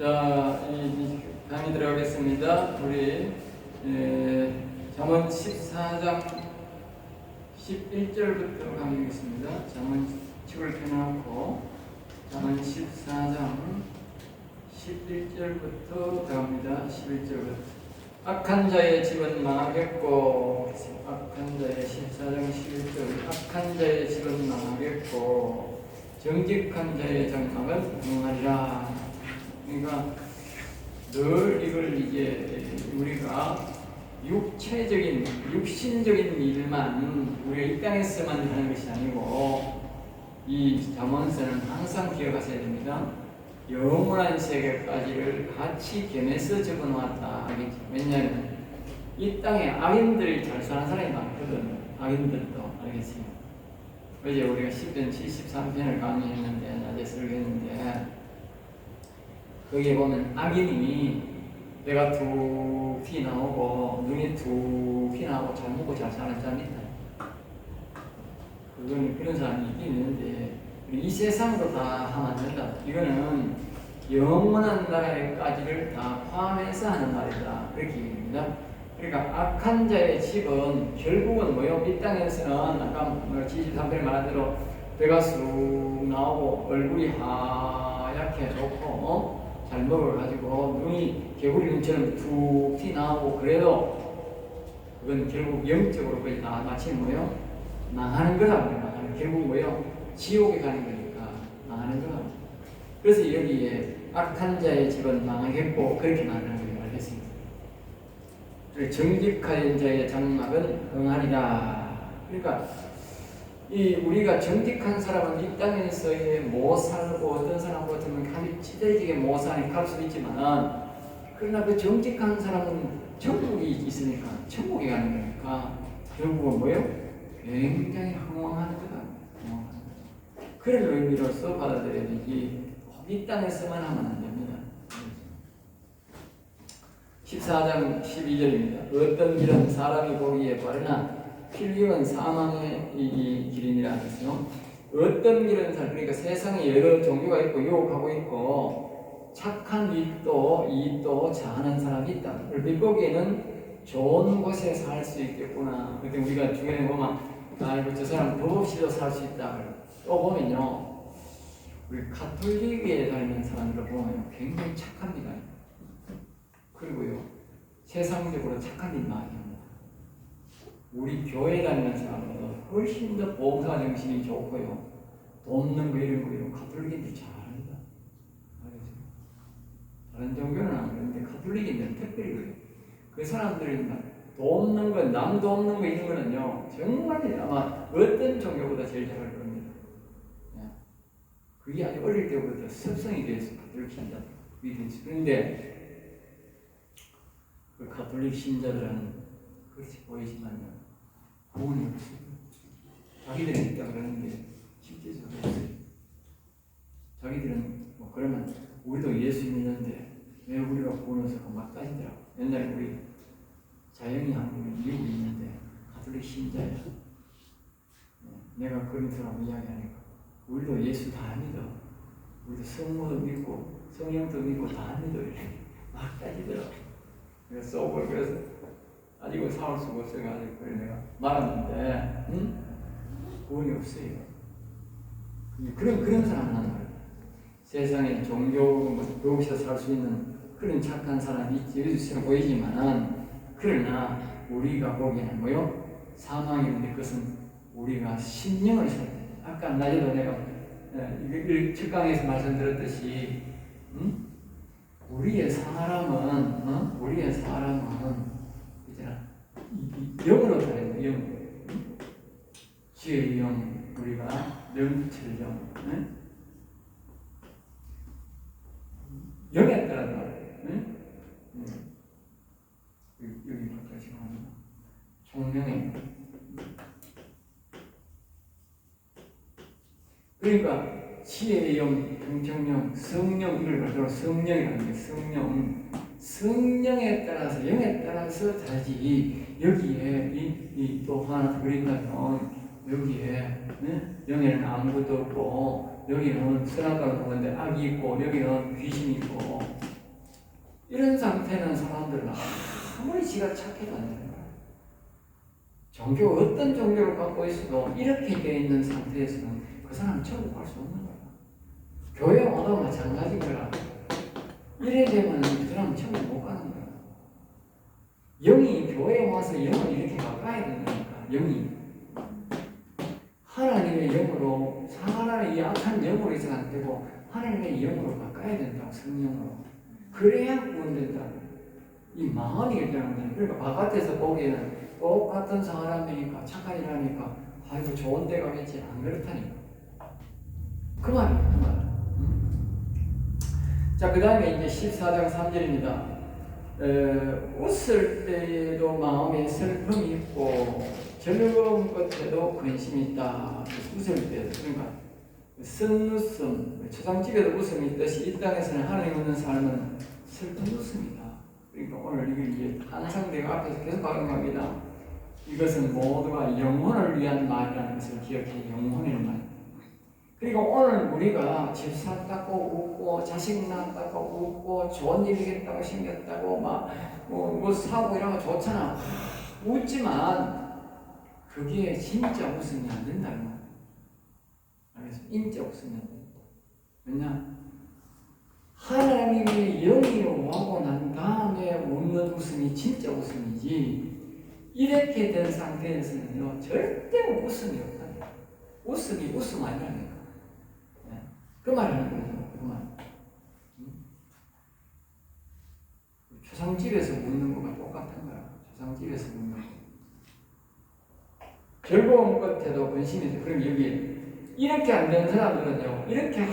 자, 이 강의 들어가겠습니다. 우리 잠언 14장 11절부터 강의하겠습니다. 잠언 책을 펴놓고 잠언 14장 11절부터 들어갑니다. 11절부터 악한 자의 집은 망하겠고, 악한 자의 14장 11절 악한 자의 집은 망하겠고 정직한 자의 장막은 평안하리라. 그러니까 늘 이걸 이제 우리가 육체적인 육신적인 일만 우리가 이 땅에서만 하는 것이 아니고 이 잠언서는 항상 기억하셔야 됩니다. 영원한 세계까지를 같이 겸해서 적어놓았다 알겠죠? 왜냐하면 이 땅에 악인들이 잘 사는 사람이 많거든. 악인들도 알겠어요? 어제 우리가 10편 73편을 강의했는데 낮에 설교했는데 거기에 보면 악인이 배가 툭 나오고 눈이 툭 나오고 잘 먹고 잘 사는 사람이 있다. 그건 그런 사람이 있긴 있는데 이 세상도 다 하면 안 된다. 이거는 영원한 나라에까지를 다 포함해서 하는 말이다. 그렇게 얘기합니다. 그러니까 악한 자의 집은 결국은 뭐요? 이 땅에서는 아까 73편에 말한 대로 배가 쑥 나오고 얼굴이 하얗게 좋고 잘 먹어가지고 눈이 개구리 눈처럼 툭 나오고 그래도 그건 결국 영적으로 거의 다 마치 뭐요? 망하는 거라고. 결국 뭐요? 지옥에 가는 거니까 망하는 거라고. 그래서 여기에 악한 자의 집은 망하겠고 그렇게 말하는 걸 알겠습니다. 정직한 자의 장막은 흥하리라. 그러니까 이 우리가 정직한 사람은 이 땅에서 못 살고 어떤 사람 같으면 아주 찌들지게 못 사니 갈 수도 있지만 그러나 그 정직한 사람은 천국이 있으니까 천국에 가는 거니까 결국은 뭐예요? 굉장히 흥왕하는 거다. 그런 의미로서 받아들여야 되지 이 땅에서만 하면 안 됩니다. 14장 12절입니다. 어떤 길은 사람이 보기에 바르나 필경은 사망의 길이니라 하면서 어떤 길은 그러니까 세상에 여러 종류가 있고 유혹하고 있고 착한 이익도 자하는 사람이 있다. 물고기에는 좋은 곳에 살 수 있겠구나. 그때 우리가 주변에 보면 아이고 저 사람 법 없이도 살 수 있다. 또 보면요 우리 가톨릭에 다니는 사람들을 보면 굉장히 착합니다. 그리고요 세상적으로 착한 일 많이 합니다. 우리 교회 다니는 사람은 훨씬 더 봉사 정신이 좋고요. 돕는 거 이런 거 이런 가톨릭인들 잘합니다. 알겠어요? 다른 종교는 안 그러는데 가톨릭인들은 특별히 그래요. 그 사람들이 돕는 거, 남 돕는 거 이런 거는요 정말 아마 어떤 종교보다 제일 잘할 겁니다. 그게 아주 어릴 때부터 습성이 되어서 가톨릭 신자들 그런데 그 가톨릭 신자들은 그렇게 보이지만요 구원이 없어요. 자기들은 있다 그러는데 실제적으로 없어요. 자기들은 뭐 그러면 우리도 예수 믿는데 왜 우리가 구원 없을까 막 따지더라고. 옛날에 우리 자영이 한 분이 미국에 있는데 가톨릭 신자야. 내가 그런 사람 이야기하니까 우리도 예수 다 믿어. 우리도 성모도 믿고 성령도 믿고 다 믿어. 이렇게 막 따지더라고. 그래서 아직은 사올 수가 없어가지고 그래 내가 말았는데 구원이 없어요. 그런 사람은 안 말이야. 세상에 종교 여기서 살 수 있는 그런 착한 사람이 있지 여기서 보이지만은 그러나 우리가 보기에는 뭐요? 사망인데 그것은 우리가 신령을 살아야 돼. 아까 낮에도 내가 첫 강에서 말씀드렸듯이 우리의 사람은 영으로 살아야 돼. 영. 지혜의 영, 우리가 명철 영. 영에 따라 말이에요. 여기 바꿔서 하는 총명의 영. 그러니까 지혜의 영, 평정령, 성령 이걸 말로 성령이라는 게 성령에 따라서 영에 따라서 다르지. 여기에 또 하나 그린다면 여기에 영에는 아무것도 없고 여기는 선악과를 보는데 악이 있고 여기는 귀신이 있고 상태는 사람들은 아무리 지가 착해도 안 되는 거야. 종교, 어떤 종교를 갖고 있어도 이렇게 되어 있는 상태에서는 그 사람은 천국 갈 수 없는 거야. 교회 와도 마찬가지인 거야. 이래 되면 그 사람은 천국 못 가는 거야. 영이 교회에 와서 영을 이렇게 바꿔야 된다니까. 영이 하나님의 영으로, 사람의 이 악한 영으로 있어서 안 되고 하나님의 영으로 바꿔야 된다고. 성령으로. 그래야 구원된다고. 이 마음이 결정하는 거야. 그러니까 바깥에서 보기에는 똑같은 사람이니까, 착한 일 하니까 아이고 좋은 데 가겠지. 안 그렇다니까. 그 말이에요. 그 말. 자, 그 다음에 이제 14장 3절입니다. 웃을 때에도 마음에 슬픔이 있고 즐거운 것에도 근심이 있다. 웃을 때도, 그러니까 쓴웃음, 초상집에도 웃음이 있듯이 이 땅에서는 하나님 없는 삶은 슬픈 웃음이다. 그러니까 오늘 이걸 이제 항상 내가 앞에서 계속 강조합니다. 이것은 모두가 영혼을 위한 말이라는 것을 기억해. 영혼의 말. 그리고 오늘 우리가 집 샀다고 웃고, 자식 낳았다고 웃고, 좋은 일이겠다고 생겼다고 뭐 사고 이런 거 좋잖아. 웃지만 그게 진짜 웃으면 안 된다는 거야. 알겠어? 진짜 웃으면 안 된다. 왜냐? 하나님의 영이 오고 난 다음에 웃는 웃음이 진짜 웃음이지, 이렇게 된 상태에서는요 절대 웃음이 없다. 웃음이 웃음 아니라니까. 그 말하는 거죠. 그 말. 초상집에서 웃는 거가 똑같은 거야. 초상집에서 웃는 거. 즐거운 것에도 근심이. 그럼 여기 이렇게 안 되는 사람들은요, 이렇게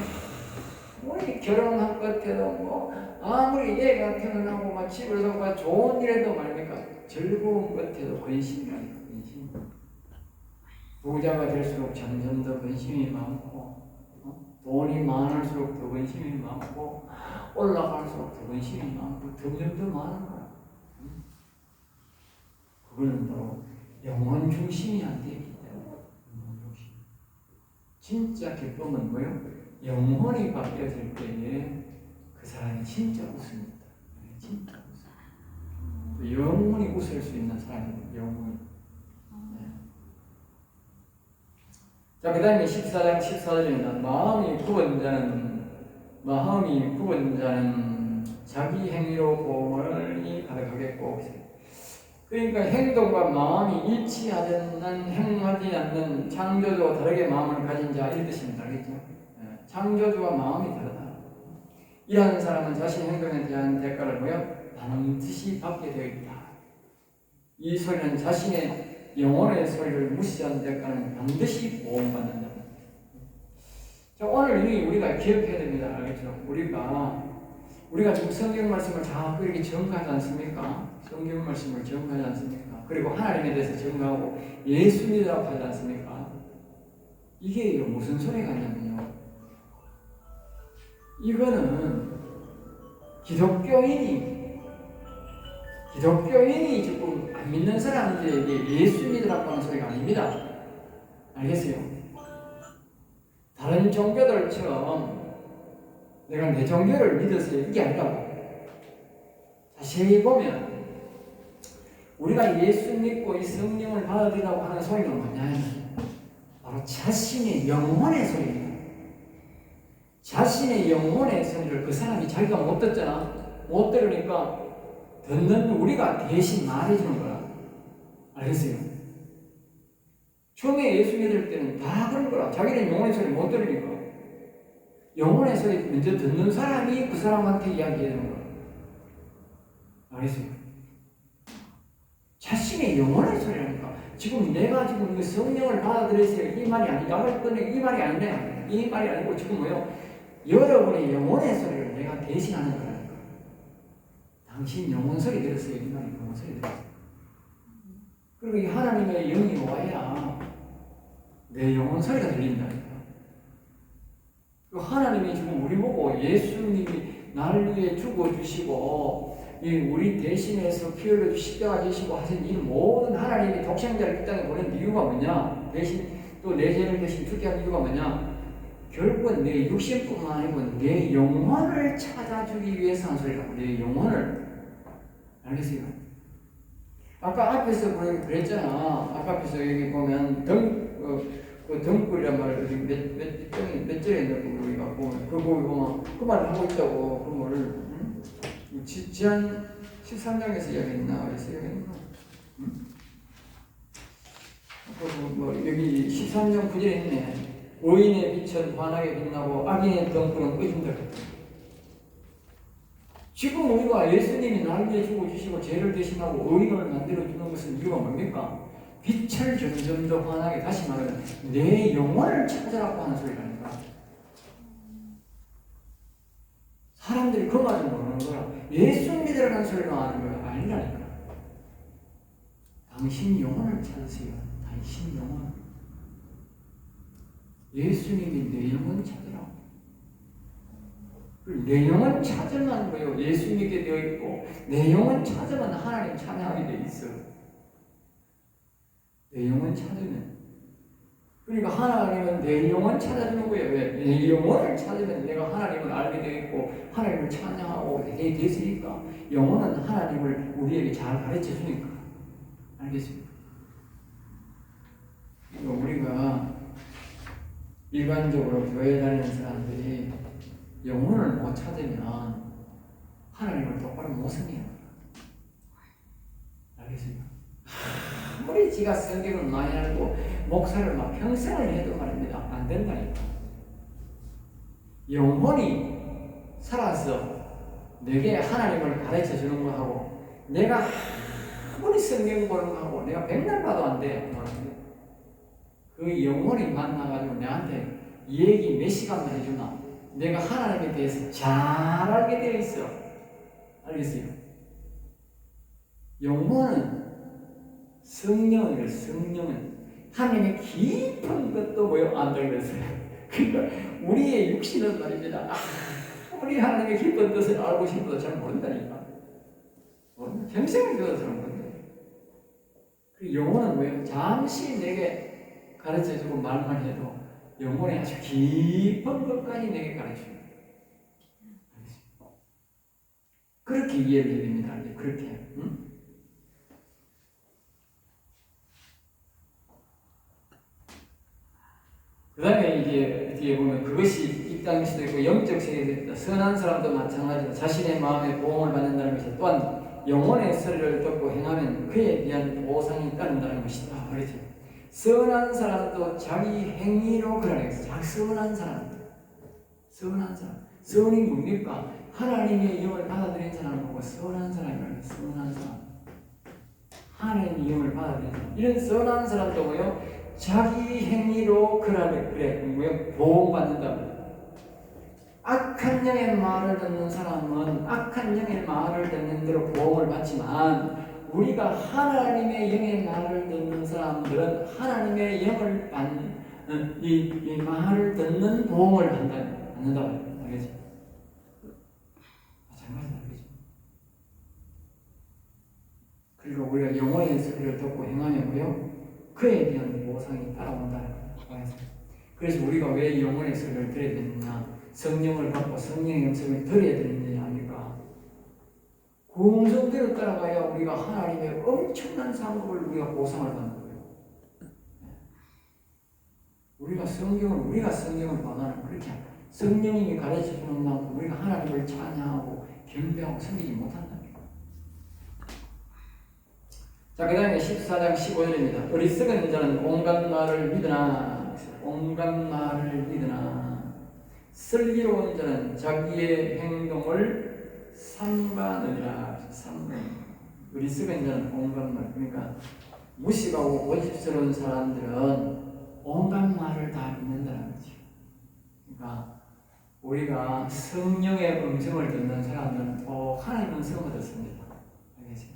아무리 결혼한 것에도 뭐 아무리 애가 태어나고 막 집을 사고 좋은 일에도 말입니까 즐거운 것에도 근심이라니까. 근심. 부자가 될수록 점점 더 근심이 많고, 돈이 많을수록 더 근심이 많고, 올라갈수록 더 근심이 많고, 점점 더 많은 거야. 그거는 바로 영혼 중심이 안 되기 때문에. 영혼 중심. 진짜 기쁨은 뭐예요? 영혼이 바뀌어질 때에 그 사람이 진짜 웃습니다. 진짜 웃습니다. 영혼이 웃을 수 있는 사람입니다. 영혼이. 자, 그 다음에 14장 14절입니다. 마음이 굽은 자는 자기 행위로 공을 가득하겠고. 그러니까 행동과 마음이 일치하지 않는, 행하지 않는 창조주와 다르게 마음을 가진 자, 이 뜻입니다. 알겠죠? 창조주와 마음이 다르다. 이러한 사람은 자신의 행동에 대한 대가를 반드시 받게 되어 있다. 이 소리는 자신의 영혼의 소리를 무시한 대가는 반드시 보험받는다. 자, 오늘 이 우리가 기억해야 됩니다. 알겠죠? 우리가 지금 성경 말씀을 자꾸 이렇게 정하지 않습니까? 성경 말씀을 정하지 않습니까? 그리고 하나님에 대해서 정하고 예수 믿으라고 하지 않습니까? 이게 무슨 소리가 있냐면요, 이거는 기독교인이 지금 안 믿는 사람들에게 예수 믿으라고 하는 소리가 아닙니다. 알겠어요? 다른 종교들처럼 내가 내 종교를 믿어서 이게 아니라고. 자세히 보면 우리가 예수 믿고 이 성령을 받아들이라고 하는 소리는 뭐냐? 바로 자신의 영혼의 소리입니다. 자신의 영혼의 소리를 그 사람이 자기가 못 듣잖아. 못 들으니까 듣는 우리가 대신 말해주는 거라. 알겠어요? 처음에 예수 믿을 때는 다 그런 거라. 자기는 영혼의 소리 못 들으니까 영혼의 소리 먼저 듣는 사람이 그 사람한테 이야기하는 거라. 알겠어요? 자신의 영혼의 소리라니까. 지금 내가 지금 성령을 받아들였어요, 이 말이 아니라, 이 말이 아니네. 이 말이 아니고 지금 여러분의 영혼의 소리를 내가 대신하는 거라니까. 당신 영혼 소리 들었어요, 이 말이 영혼 소리 들었어요. 그리고 이 하나님의 영이 와야 내 영혼 소리가 들린다니까. 하나님이 지금 우리 보고 예수님이 나를 위해 죽어주시고 우리 대신해서 피 흘려 십자가 지시고 하신 이 모든 하나님이 독생자를 이 땅에 보낸 이유가 뭐냐? 대신 또 내 죄를 대신 죽게 한 이유가 뭐냐? 결국은 내 육신뿐만 아니고 내 영혼을 찾아주기 위해서 한 소리라고. 내 영혼을. 알겠어요? 아까 앞에서 그랬잖아. 아까 앞에서 여기 보면 그 등불이란 말을 몇 절에 있는 거 우리가 보면 거기 보면 그 말을 하고 있다고. 그 말을 지한 13장에서 이야기했나 어디서 이야기했나? 뭐 여기 13장 9절에 있네. 의인의 빛은 환하게 빛나고 악인의 등불은 꺼진다. 지금 우리가 예수님이 나를 위해 죽어주시고 죄를 대신하고 의인을 만들어주는 것은 이유가 뭡니까? 빛을 점점 더 환하게, 다시 말하면 내 영혼을 찾으라고 하는 소리라니까. 사람들이 그 말을 모르는 거라. 예수 믿으라는 소리가 하는 거야. 아니라니까. 당신 영혼을 찾으세요. 당신 영혼. 예수님이 내 영혼 찾으라고. 내 영혼 찾으면 뭐요? 예수 믿게 되어 있고, 내 영혼 찾으면 하나님 찬양하게 되어 있어. 내 영혼 찾으면. 그러니까 하나님은 내 영혼 찾아주는 거예요. 왜? 내 영혼을 찾으면 내가 하나님을 알게 되어 있고, 하나님을 찬양하고 됐으니까, 영혼은 하나님을 우리에게 잘 가르쳐 주니까. 알겠습니까? 그러니까 우리가 일반적으로 교회 다니는 사람들이 영혼을 못 찾으면 하나님을 똑바로 못 섬겨요. 알겠습니까? 아무리 지가 성경을 많이 알고 목사를 막 평생을 해도 말입니다. 안 된다니까. 영혼이 살아서 내게 하나님을 가르쳐 주는 거하고 내가 아무리 성경 보는 거하고 내가 백날 봐도 안 돼. 그 영혼이 만나가지고 내한테 얘기 몇 시간만 해주나 내가 하나님에 대해서 잘 알게 되어 있어. 알겠어요? 영혼은 성령은 하나님의 깊은 것도 뭐요? 안 들렸어요. 그러니까 우리의 육신은 말입니다. 우리 하나님의 깊은 뜻을 알고 싶어도 잘 모른다니까. 평생을 들어서는 모른다. 그 영혼은 뭐예요? 잠시 내게 가르쳐주고 말만 해도 영혼의 아주 깊은 것까지 내게 가르쳐줍니다. 그렇게 이해를 해야 됩니다. 그렇게. 응? 그 다음에 이제 뒤에 보면 그것이 이 땅에서도 있고 영적 세계에도 있다. 선한 사람도 마찬가지다. 자신의 마음에 보응을 받는다는 것이 또한 영혼의 소리를 듣고 행하면 그에 대한 보상이 따른다는 것이다. 그렇죠? 선한 사람도 자기 행위로 그러네. 선한 사람. 선이 뭡니까? 하나님의 영을 받아들인 사람을 보고 선한 사람이라고. 선한 사람. 하나님의 영을 받아들인 사람. 이런 선한 사람도 뭐요? 자기 행위로 그래 뭐요? 보호받는다. 악한 영의 말을 듣는 사람은 악한 영의 말을 듣는 대로 보험을 받지만 우리가 하나님의 영의 말을 듣는 사람들은 하나님의 영을 받는 이 말을 듣는 보험을 받는다. 알겠지? 마찬가지다. 알겠지? 그리고 우리가 영혼의 소리를 듣고 행하면 뭐요? 그에 대한 보상이 따라온다는 거예요. 그래서 우리가 왜 영혼의 소리를 들어야 되느냐? 성령을 받고 성령의 음성을 들어야 되느냐 합니까? 그 음성대로 따라가야 우리가 하나님의 엄청난 상급을 우리가 보상을 받는 거예요. 우리가 성경을 원하는 그렇게 성령님이 가르쳐 주는 만큼 우리가 하나님을 찬양하고 경배하고 섬기지 못한다는 거예요. 자, 그 다음에 14장 15절입니다. 어리석은 자는 온갖 말을 믿으나 슬기로운 자는 자기의 행동을 삼가느니라. 어리석은 자는 온갖 말. 그러니까 무식하고 고집스러운 사람들은 온갖 말을 다 믿는다는 거죠. 그러니까 우리가 성령의 음성을 듣는 사람들은 하나님의 음성을 듣습니다. 알겠어요?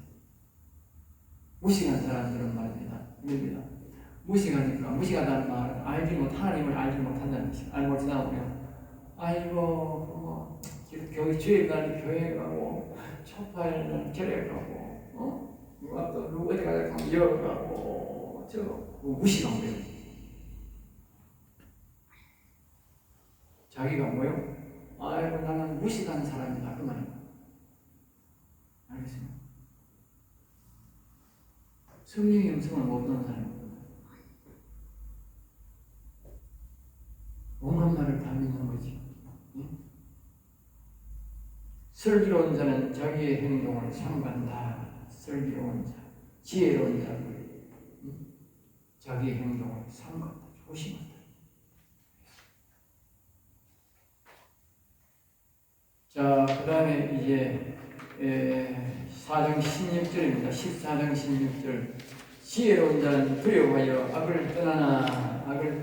무식한 사람들은 말입니다. 무식하다는 말은 하나님을 알지 못한다는 것이. 알지 못하다 보면 아이고 주일 날 교회 가고 초파일 날 절에 가고 누가 또 누구 어디 가서 가면 여기 가고 무식한 거예요. 자기가 뭐요? 아이고 나는 무식한 사람이다 그 말이에요. 알겠습니까? 성령의 음성을 못 듣는 사람입니다. 온갖 말을 다 믿는 거지. 슬기로운 자는 자기의 행동을 삼간다. 슬기로운 자, 지혜로운 자, 자기의 행동을 삼간다. 조심한다. 자, 그 다음에 이제 4장 16절입니다. 14장 16절. 지혜로운 자는 두려워하여 악을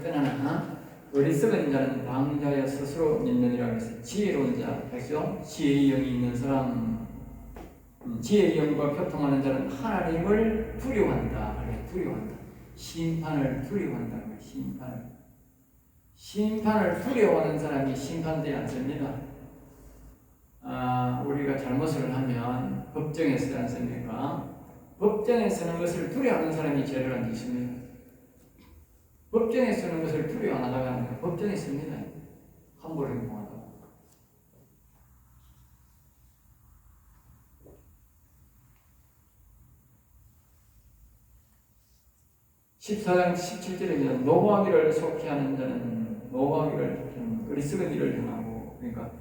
떠나나 어리석은 자는 방자여 스스로 믿느니라. 해서 지혜로운 자, 그래서 지혜의 영이 있는 사람, 지혜의 영과 교통하는 자는 하나님을 두려워한다. 두려워한다. 심판을 두려워한다. 심판을 두려워하는 사람이 심판되지 않습니다. 우리가 잘못을 하면 법정에 서지 않습니까? 법정에 서는 것을 두려워하는 사람이 죄를 안 짓습니다. 법정에 서는 것을 두려워 안 하다가 법정에 씁니다. 함부로 행동하다가. (14장 17절입니다) 노하기를 속히 하는 자는 노하기를 어리석은 일을 행하고, 그러니까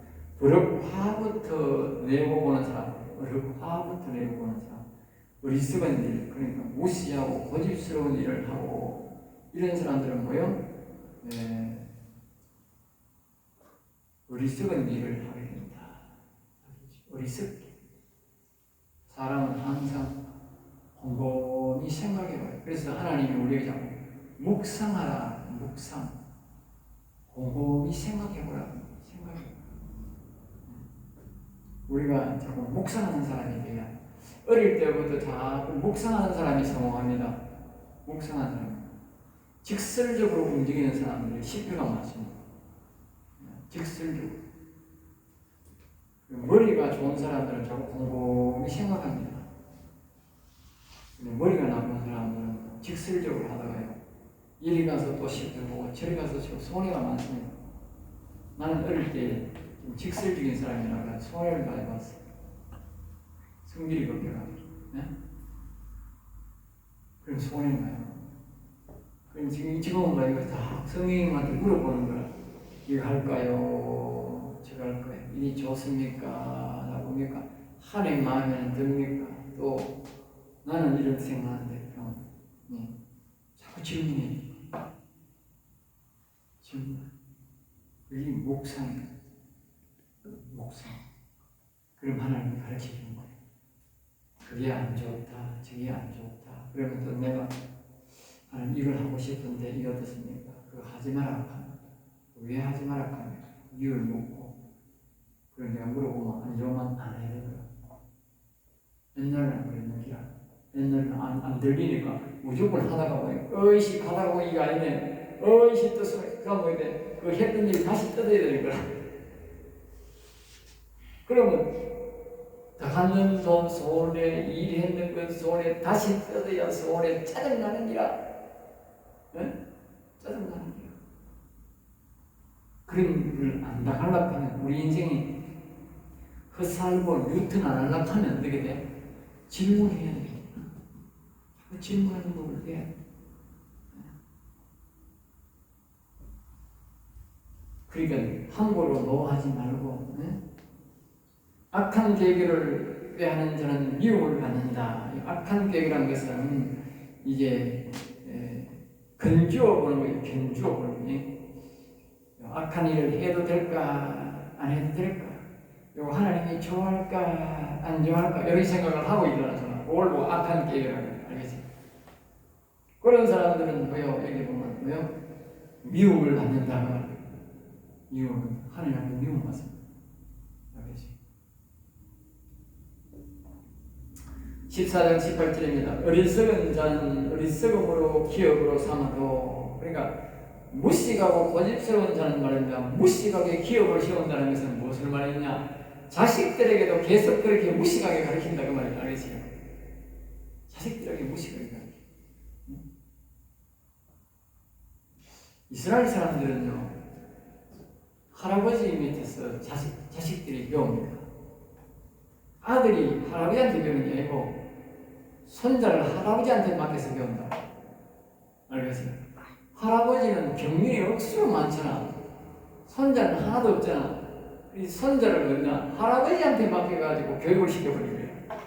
어렵화부터 내고 보는 사람, 어렵화부터 내고 보는 사람, 어리석은 일, 그러니까 무시하고 고집스러운 일을 하고, 이런 사람들은 뭐요? 어리석은 일을 하게 된다. 어리석게. 사람은 항상 곰곰이 생각해봐요. 그래서 하나님이 우리에게 자꾸 묵상하라, 묵상. 곰곰이 생각해보라, 생각해보라. 우리가 자꾸 묵상하는 사람이 돼야, 어릴 때부터 자꾸 묵상하는 사람이 성공합니다. 묵상하는 사람. 직설적으로 움직이는 사람들이 실패가 많습니다. 직설적으로. 머리가 좋은 사람들은 자꾸 곰곰이 생각합니다. 머리가 나쁜 사람들은 직설적으로 하다가요, 이리 가서 또 실패하고 저리 가서 손해가 많습니다. 나는 어릴 때 좀 직설적인 사람이라서 손해를 많이 봤어요. 성질이 급해가지고. 그럼 손해를 많이 봤어요. 그럼 지금은 막 이거 다 성령님한테 물어보는 거야. 이거 할까요? 저거 할까요? 이게 좋습니까? 나쁩니까? 하나님 마음에는 듭니까? 또 나는 이렇게 생각하는데, 자꾸 질문해. 질문. 이게 묵상이에요. 묵상. 그럼 하나님이 가르쳐 주는 거예요. 그게 안 좋다. 저게 안 좋다. 그러면 또 내가 하나님 이걸 하고 싶은데 이거 어떻습니까? 그거 하지 마라 합니다. 왜 하지 마라 합니까? 이유를 묻고, 그걸 내가 물어보면 안 좋으면 안 해야 되더라. 옛날에는 그랬는지라. 옛날에는 안 들리니까 무조건 하다가 보니 어이씨 가다가 보니 이거 아니네. 어이씨 또 그럼 뭐 돼? 그 했던 일 다시 뜯어야 되는 거라. 그러면 다 갖는 돈 손에 일했는 것 손에 다시 뜯어야 손에 짜증나는지라. 짜증나는 거야. 그런 걸 안 당하려고 하면, 우리 인생이 헛살고 유턴 안 하려고 하면 어떻게 돼? 질문해야 돼. 질문하는 법을 해야 돼. 그러니까 함부로 노하지 말고, 악한 계획을 꾀하는 자는 미움을 받는다. 악한 계획이라는 것은 이제 견주어 보는 거예요. 견주어 보는 거예요. 악한 일을 해도 될까 안 해도 될까, 이거 하나님이 좋아할까 안 좋아할까, 이런 생각을 하고 일어나잖아. 그걸 보고 악한 계획이라고. 알겠지? 그런 사람들은 뭐요? 여기 보면 뭐요? 미움을 받는다. 미움, 하나님한테 미움 받습니다. 알겠지? 14장 18절입니다. 어리석은 자는 어리석음으로 기업으로 삼아도, 그러니까 무식하고 고집스러운 자는 말입니다. 무식하게 기업을 세운다는 것은 무엇을 말이냐? 자식들에게도 계속 그렇게 무식하게 가르친다 그 말이에요. 알겠지? 자식들에게 무식하게 가르쳐. 이스라엘 사람들은요, 할아버지 밑에서 자식들이 배웁니다. 아들이 할아버지한테 배우는 게 아니고 손자를 할아버지한테 맡겨서 배운다. 알겠어요? 할아버지는 경륜이 억수로 많잖아. 손자는 하나도 없잖아. 이 손자를 뭐냐? 할아버지한테 맡겨가지고 교육을 시켜버린 거야.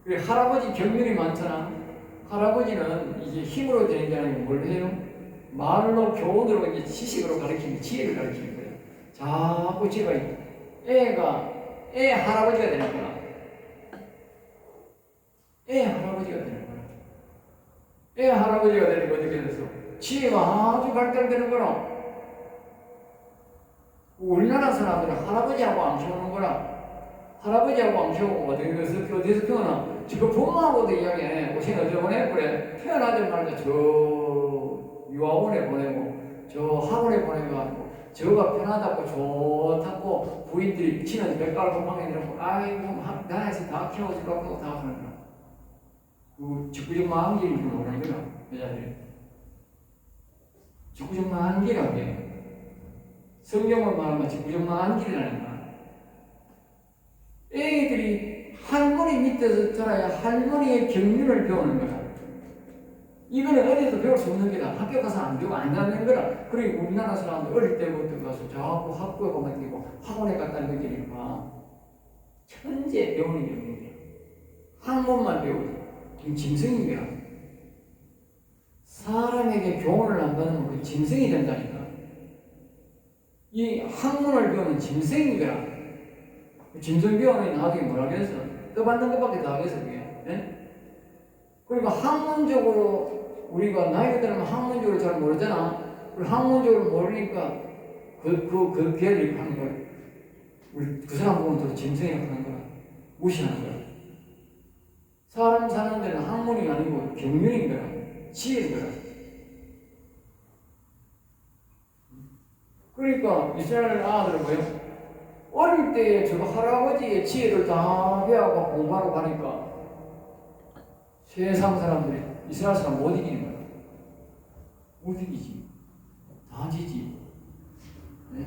그래, 할아버지 경륜이 많잖아. 할아버지는 이제 힘으로 되는 게 아니고 뭘 해요? 말로, 교훈으로, 이제 지식으로 가르치는, 지혜를 가르치는 거야. 자꾸 제가 애 할아버지가 되는 거야. 애 할아버지가 되는 거야. 애 할아버지가 되는 거 어떻게 돼서? 지혜가 아주 발달되는 거라. 우리나라 사람들은 할아버지하고 안 키우는 거라. 할아버지하고 안 키우고 어디서 키우나? 지금 부모하고도 이야기해. 오신 어디 보내? 그래. 태어나자마자 저 유아원에 보내고 저 학원에 보내가지고 저가 편하다고 좋다고 부인들이 친언니 몇 깔고 방에 들어고 아이고 나에서 다 키워주라고 다 하는 거야. 그 직구적 마음길을 모르는 거야. 여자들이. 직구적 마음길이라고 해. 성경을 말하면 직구적 마음길이라는 거야. 애들이 할머니 밑에서 자라야 할머니의 경륜을 배우는 거야. 이거는 어디서 배울 수 없는 게다. 학교 가서 안 배우고 안 가는 거라. 그리고 우리나라 사람들 어릴 때부터 가서 자꾸 학교에 가면 되고 학원에 갔다는 거니까 천재 배우는 게 없는 거야. 학문만 배우고 짐승인 거야. 사람에게 교훈을 안 받으면 그 짐승이 된다니까. 이 학문을 배우는 짐승인 거야. 짐승 배우는 나중에 뭐라 그랬어? 떠받는 것밖에 다 하겠어, 그게. 네? 그리고 학문적으로 우리가 나이가 들면 학문적으로 잘 모르잖아. 그리고 학문적으로 모르니까 그 걔를 하는 거야. 우리 그 사람 보면 또 짐승이라고 하는 거야. 무시하는 거야. 사람 사는 데는 학문이 아니고 경륜인 거야. 지혜인 거야. 그러니까 이스라엘 아들은 뭐야? 어릴 때 저 할아버지의 지혜를 다 배워서 공부하러 가니까 세상 사람들이 이스라엘 사람 못 이기는 거야. 못 이기지. 다 지지. 네?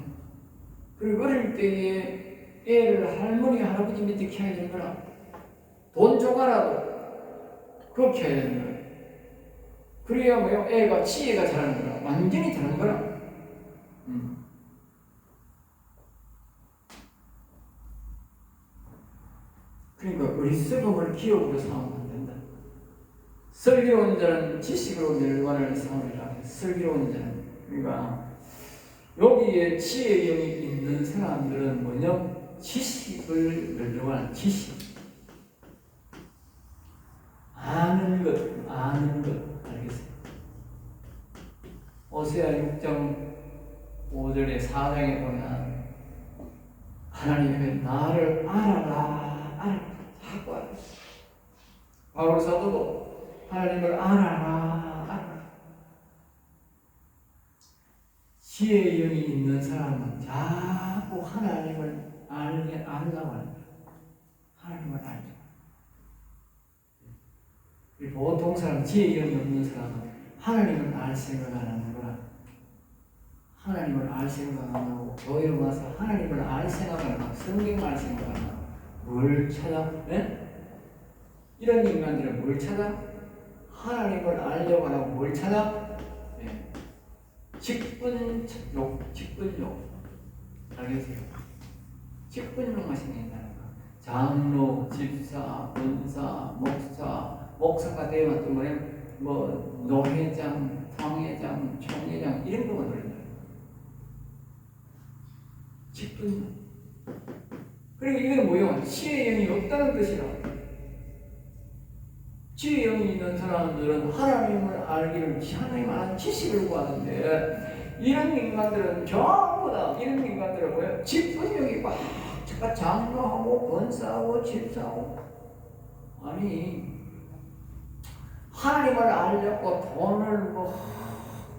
그리고 어릴 때에 애를 할머니, 할아버지 밑에 키워야 되는 거라. 돈 줘가라도 그렇게 해야 되는 거야. 그래야 뭐요? 애가 지혜가 자라는 거라. 완전히 다른 거라. 그러니까 어리석음을 기업으로 삼으면 안 된다. 슬기로운 자는 지식으로 멸관을 삼으리라. 슬기로운 자는. 그러니까 여기에 지혜의 영이 있는 사람들은 뭐냐? 지식을 멸관하는 지식. 아는 것. 알겠어요? 호세아 6장 5절에 4장에 보면 하나님이 나를 알아라. 자꾸 알아. 바울 사도도 하나님을 알아라. 지혜의 영이 있는 사람은 자꾸 하나님을 알려고 하는 거야. 하나님을 알려고. 보통 사람, 지혜의 영이 없는 사람은 하나님을 알 생각 안 하는 거라. 하나님을 알 생각 안 하고 교회에 와서 하나님을 알 생각 안 하고 성경을 알 생각 안 하고 뭘 찾아? 네? 이런 인간들은 뭘 찾아? 하나님을 알려고 하고 뭘 찾아? 네. 직분욕. 알겠어요? 직분욕만 생긴다는 거. 장로, 집사, 권사, 목사가 되면 또 뭐 노회장, 당회장, 총회장 이런 거만 노린다. 직분욕. 그리고 이건 뭐예요? 지혜의 영이 없다는 뜻이라. 지혜의 영이 있는 사람들은 하나님을 알기를 하나님 아는 지식을 구하는데 이런 인간들은 전부 다 이런 인간들은 뭐예요? 직분력이 막 장로하고 권사하고 집사하고 아니 하나님을 알려고 돈을 뭐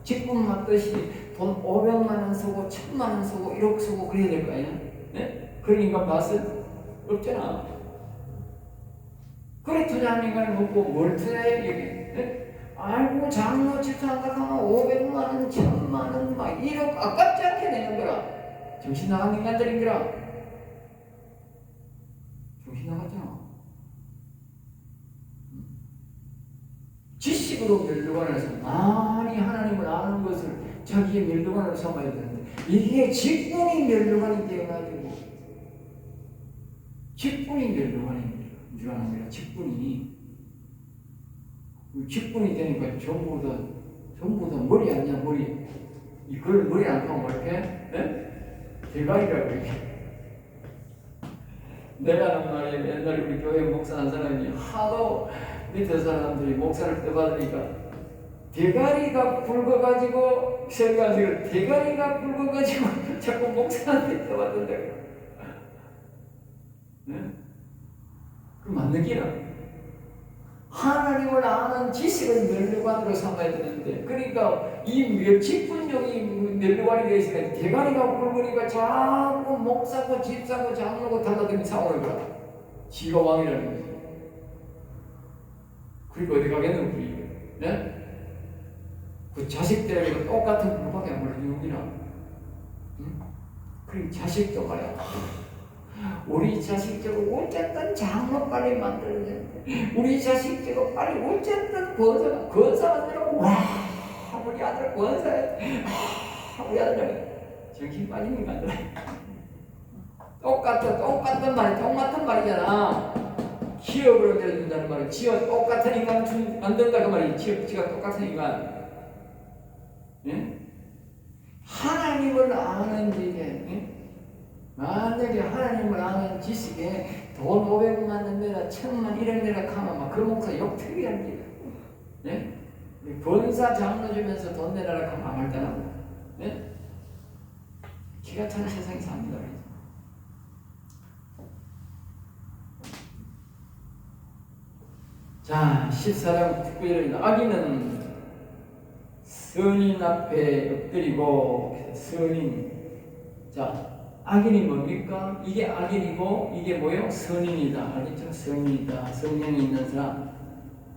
직분 맞듯이 돈 500만 원 쓰고 1000만 원 쓰고 1억 쓰고 그래야 될 거 아니야? 네? 그런 인간 봤어? 없잖아. 그래 투자하는 인간은 없고 뭘 투자해 이게? 네? 아이고 장로 집사한다 하면 500만 원, 1000만 원, 막 1억 아깝지 않게 내는 거라. 정신 나간 인간들인 거라. 정신 나갔잖아. 지식으로 멸류관에서 많이 하나님을 아는 것을 자기의 멸류관으로 삼아야 되는데 이게 직분이 멸류관이 되어가지고 직분이 멸류관입니다. 직분이 되니까 전부 다 머리 아니야 머리. 이걸 머리 안 하면 뭐 이렇게 대가리라고 이렇게. 내가 하는 말이 옛날에 우리 교회 목사 한 사람이 하도 밑에 사람들이 목사를 떠받으니까 대가리가 굵어가지고 설교하세요. 대가리가 굵어가지고 자꾸 목사한테 떠받는다고. 그 맞는 기라. 하나님을 아는 지식을 멸류관으로 삼아야 되는데, 그러니까 이 직분용이 멸류관이 되어 있으니까 대가리가 굵으니까 자꾸 목사고 집사고 장로고 달라들면 상황을 봐. 지가 왕이라는 거지. 그리고 어디 가겠는 우리, 네? 그 자식들에게도 똑같은 불밖에 안 물려줍니다. 응? 그리고 자식도 말이야. 우리 자식 저거 어쨌든 장로 빨리 만들어야 돼. 우리 자식 저거 빨리 어쨌든 권사 만들고 와 우리 아들 권사해. 우리 아들 정신 빠지는 거 아니라 똑같은 말이잖아. 기업을 만들어준다는 말은 지가 똑같은 인간 만든다 그 말이지. 지가 똑같은 인간. 예? 하나님을 아는 지게. 예? 만약에 하나님을 아는 지식에 돈 500만 원내라 1000만 1억 내라 하면 막 그 목사 욕 틀게 합니다. 예? 권사 장로 주면서 돈 내라라 하면 안 할 때라고. 예? 기가 차는 세상에 삽니다. 자, 14장 19절입니다. 악인은 선인 앞에 엎드리고 선인. 자, 악인이 뭡니까? 이게 악인이고 이게 뭐예요? 선인이다. 알겠죠? 선인이다. 성령이 있는 사람,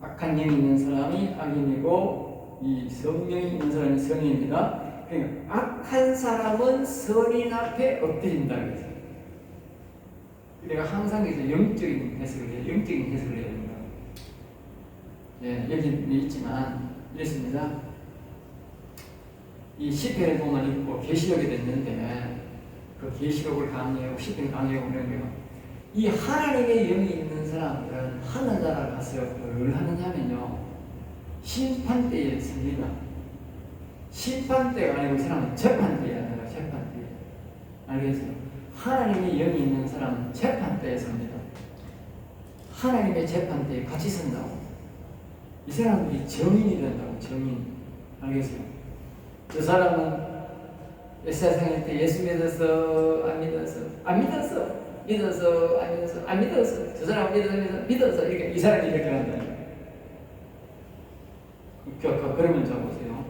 악한 영이 있는 사람이 악인이고 이 성령이 있는 사람이 선인입니다. 그러니까 악한 사람은 선인 앞에 엎드린다. 그래서 내가 항상 그래서 영적인 해석을 해야 됩니다. 예, 여기 있지만 이랬습니다. 이 시편에 보면 있고 계시록에 됐는데 그 계시록을 강의하고 시편 강의하고 그런 거요. 이 하나님의 영이 있는 사람들은 하늘나라 가서 뭘 하느냐면요, 심판대에 섭니다. 심판대가 아니고 이 사람은 재판대에 아니라 재판대. 알겠어요? 하나님의 영이 있는 사람은 재판대에 섭니다. 하나님의 재판대에 같이 선다고. 이 사람들이 정인이 된다고. 정인. 알겠어요? 그 사람은 세상일 때 예수 믿어서 안 믿어서 안 믿어서 믿어서 안 믿어서 안 믿어서 저 사람 믿어서 이렇게 이 사람이 이렇게 한다. 그러면 자 보세요.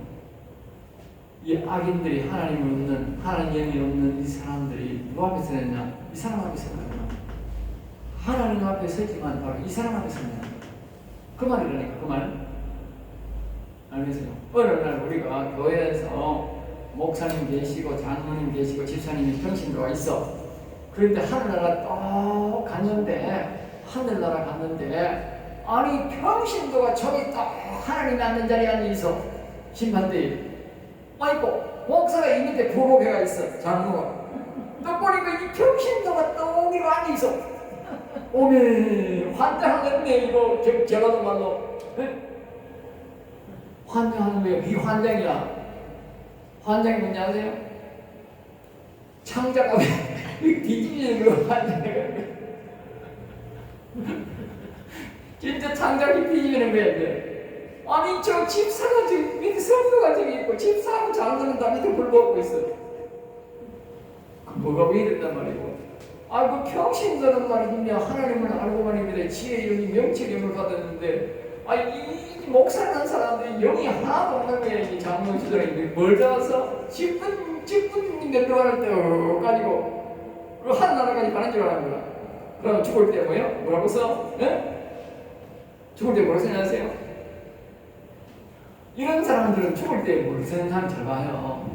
이 악인들이 하나님을 없는 하나님 영이 없는 이 사람들이 누구 앞에 서냐? 이 사람 앞에 서냐? 하나님 앞에 서지만 바로 이 사람 앞에 서냐? 그 말이라니까. 그 말. 알겠어요? 어느 날 우리가 교회에서 목사님 계시고 장로님 계시고 집사님이 평신도가 있어. 그런데 하늘나라 갔는데 아니 평신도가 저기 딱 하나님이 앉는 자리에 앉아 있어. 심판대에. 아이고 목사가 이 밑에 보고배가 있어. 장로가. 또 보니까 이 평신도가 또 여기로 앉아 있어. 오메 환장하겠네 이거 제가 하는 말로. 환장하는 거예요. 이 환장이야. 환장이 뭔지 아세요? 창자가 뒤집히는 거 환장이에요. 진짜 창자가 뒤집히는 거예요. 아니 저 집사가 지금 밑에 성도가 저기 있고 집사하고 장로는 다 밑에 불러오고 있어. 뭐가 왜 이랬단 말이고. 그 평신도는 말이냐 하나님을 알고만 있는데 지혜의 영이 명철의 영을 받았는데 이 목사라는 사람들이 영이 하나도 없는 거야. 이 장로 시절에 뭘 잡아서 직분 멸류관을 떼어가지고 그 하늘나라까지 가는 줄 아는 거야. 그러면 죽을 때 뭐라고 써? 죽을 때 뭐라고 생각하세요? 이런 사람들은 죽을 때 뭘 쓰는 사람 잘 봐요.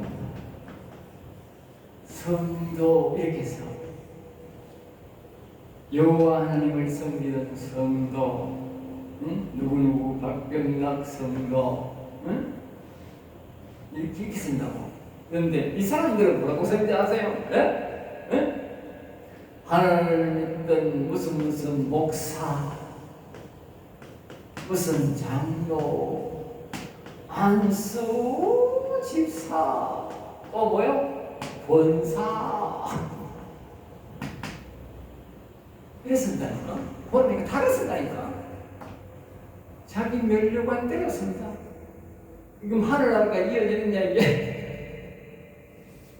성도 이렇게 써. 여호와 하나님을 섬기는 성도. 응? 누구누구 박병락 성도, 응? 이렇게 쓴다고. 그런데 이 사람들은 뭐라고 쓰는지 아세요? 예? 예? 하나님을 믿던 무슨 목사, 무슨 장로, 안수 집사, 또 뭐요? 권사. 이랬습니다니까. 보니까 다 그랬습니다니까. 자기 면류관대로 씁니다. 지금 하늘나라가 이어지느냐 이게?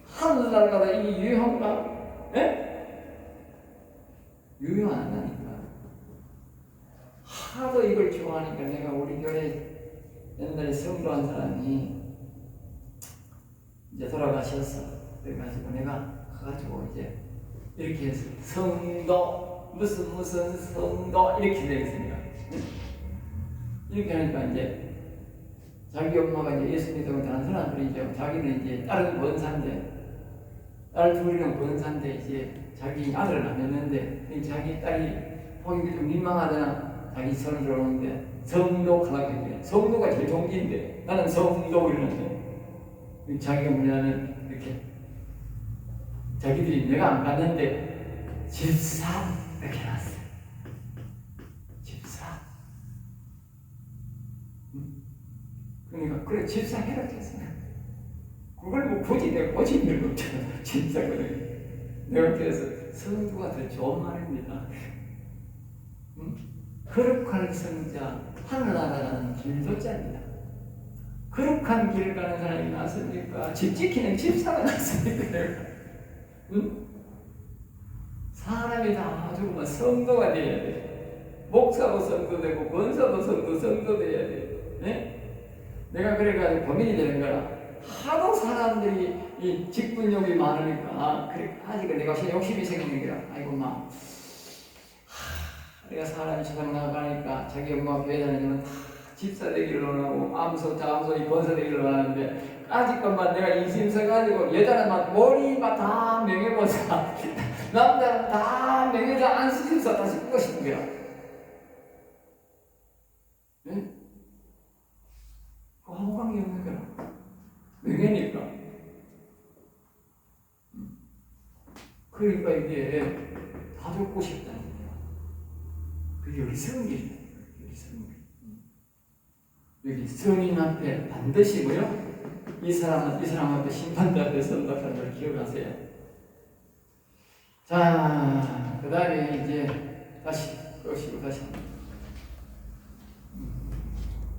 하늘나라가 이게 유효한가? 예? 유효 안 한다니까. 하도 이걸 좋아하니까 내가 우리 교회 옛날에 성도한 사람이 이제 돌아가셨어. 그래가지고 내가 가가지고 이제 이렇게 해서 성도 무슨 성도 이렇게 되겠습니다. 이렇게 하니까 이제 자기 엄마가 이제 예수 믿고 다른 사람들이죠. 자기는 이제 다른 권사인데 딸 둘이랑 권사인데 이제 자기 아들을 낳았는데 자기 딸이 보기 좀 민망하잖아. 자기 손을 들어오는데 성도 하라고 했대. 성도가 제일 동기인데 나는 성도 이러는데 자기가 뭐냐면 이렇게 자기들이 내가 안 갔는데 집사 이렇게 해놨어요. 집사. 그러니까 그래 집사 해라 했어. 그걸 뭐 굳이 내가 고칠 필요 없잖아. 집사거든. 내가 그래서 성도가 더 좋은 말입니다. 거룩한 성자 하늘나라라는 길도자입니다. 거룩한 길 가는 사람이 나섭니까? 집 지키는 집사가 나섭니까? 사람이 다 죽으면 성도가 돼야 돼. 목사도 성도 되고 권사도 성도 돼야 돼. 네? 내가 그래가지고 고민이 되는 거라. 하도 사람들이 이 직분욕이 많으니까 그래 아직은 내가 욕심이 생기는 거야. 아이고 막 내가 사람이 세상 나가니까 자기 엄마 교회 다니면 다 집사 되기를 원하고 암소 자암소 이 권사 되기를 원하는데 아직까만 내가 인심 써가지고 여자는 막 머리가 다 명예권사 남자는 다 명예자 안수집사 다 시키고 싶은 거야. 응? 아무 관계 없는 거야. 명예니까. 그러니까 이게 다 듣고 싶다는 거야. 그게 여기 성질이야. 여기 성질. 여기 성인 앞에 반드시 뭐요? 이 사람 앞에 심판대 앞에 선박하는 걸 기억하세요. 자, 그 다음에 이제 다시 끄시고 다시 합니다.